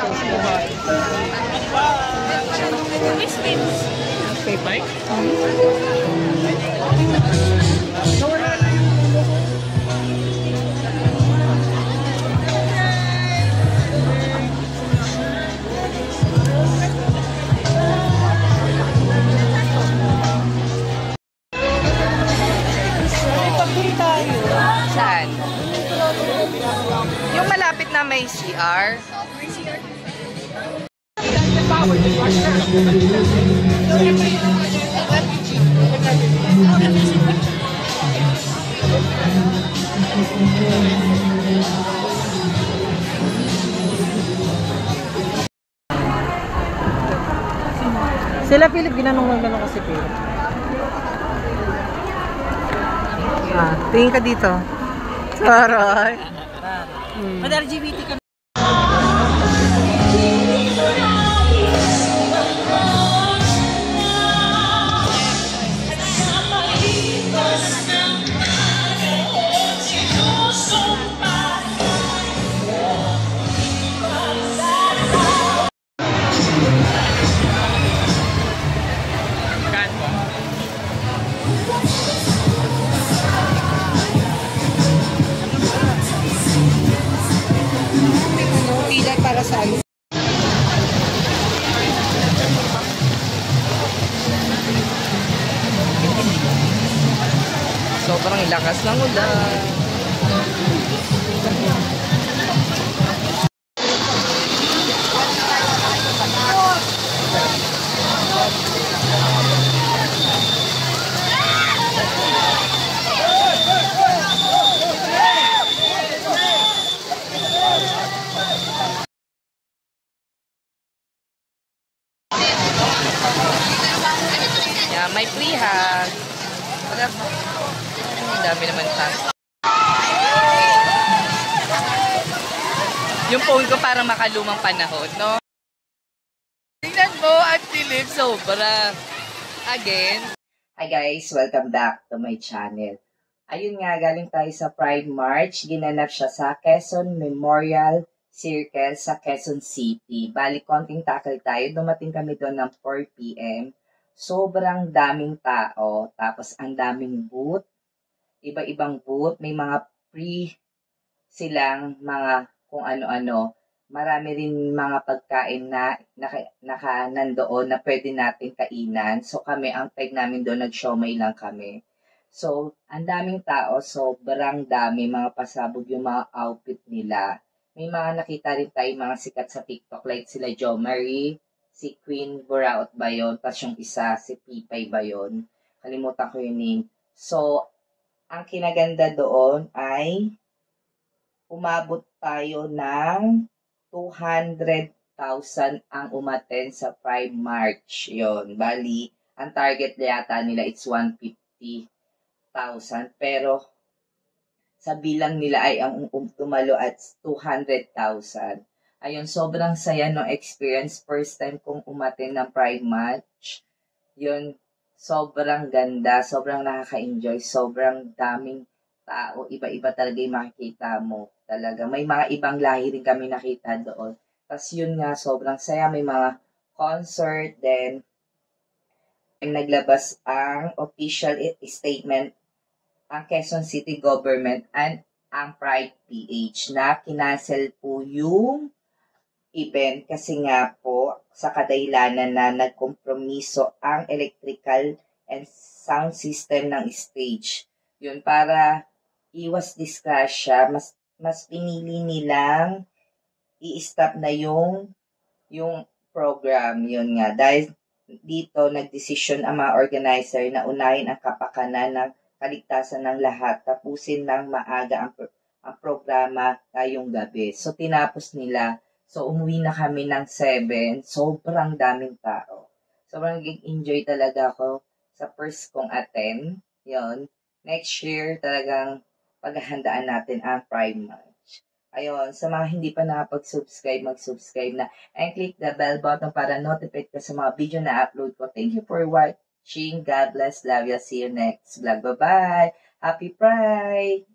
Okay, bike? Saan? Yung malapit na may CR? Sila Philip, ginanong kasi Philip. Tingin ka dito. Saray. Mag-LGBT ka. Para sa akin. Sobrang lakas ng ulan. Yeah, may free hug. Ang dami naman tayo. Yung phone ko parang makalumang panahon, no? Tingnan mo, at Philip, sobra. Again. Hi guys, welcome back to my channel. Ayun nga, galing tayo sa Pride March. Ginanap siya sa Quezon Memorial Circle sa Quezon City. Bali, konting tackle tayo. Dumating kami doon ng 4 p.m. Sobrang daming tao. Tapos, ang daming booth. Iba-ibang booth. May mga free silang mga kung ano-ano. Marami rin mga pagkain na nandoon na pwede natin kainan. So, kami, ang tag namin doon, nag-siomay lang kami. So, ang daming tao, sobrang dami, mga pasabog yung mga outfit nila. May mga nakita rin tayo mga sikat sa TikTok, like sila Jo Marie, si Queen Buraot ba yun? Tapos yung isa, si Pipay ba yun? Kalimutan ko yung name. So, ang kinaganda doon ay umabot tayo ng 200,000 ang umattend sa Pride March. Yon, bali, ang target yata nila it's 150,000. Pero, sa bilang nila ay ang tumalo at 200,000. Ayun, sobrang saya no experience. First time kong umattend ng Pride March. Yun, sobrang ganda, sobrang nakaka-enjoy, sobrang daming tao. Iba-iba talaga yung makikita mo. Talaga, may mga ibang lahi rin kami nakita doon. Tapos yun nga, sobrang saya. May mga concert, then naglabas ang official statement ang Quezon City Government and ang Pride PH na kinancel po yung event kasi nga po sa kadahilanan na nagkompromiso ang electrical and sound system ng stage. Yun, para iwas disgrasya, mas pinili nilang i-stop na yung program. Yun nga, dahil dito nagdesisyon ang mga organizer na unahin ang kapakanan ng kaligtasan ng lahat, tapusin ng maaga ang programa ngayong gabi. So, tinapos nila. So, umuwi na kami ng 7. Sobrang daming tao. Sobrang enjoy talaga ako sa first kong attend. Yon. Next year, talagang paghahandaan natin ang Pride March. Ayun, sa mga hindi pa nakapag-subscribe, mag-subscribe na. And click the bell button para notify ka sa mga video na upload ko. Thank you for watching. God bless. Love you. See you next vlog. Bye-bye. Happy Pride!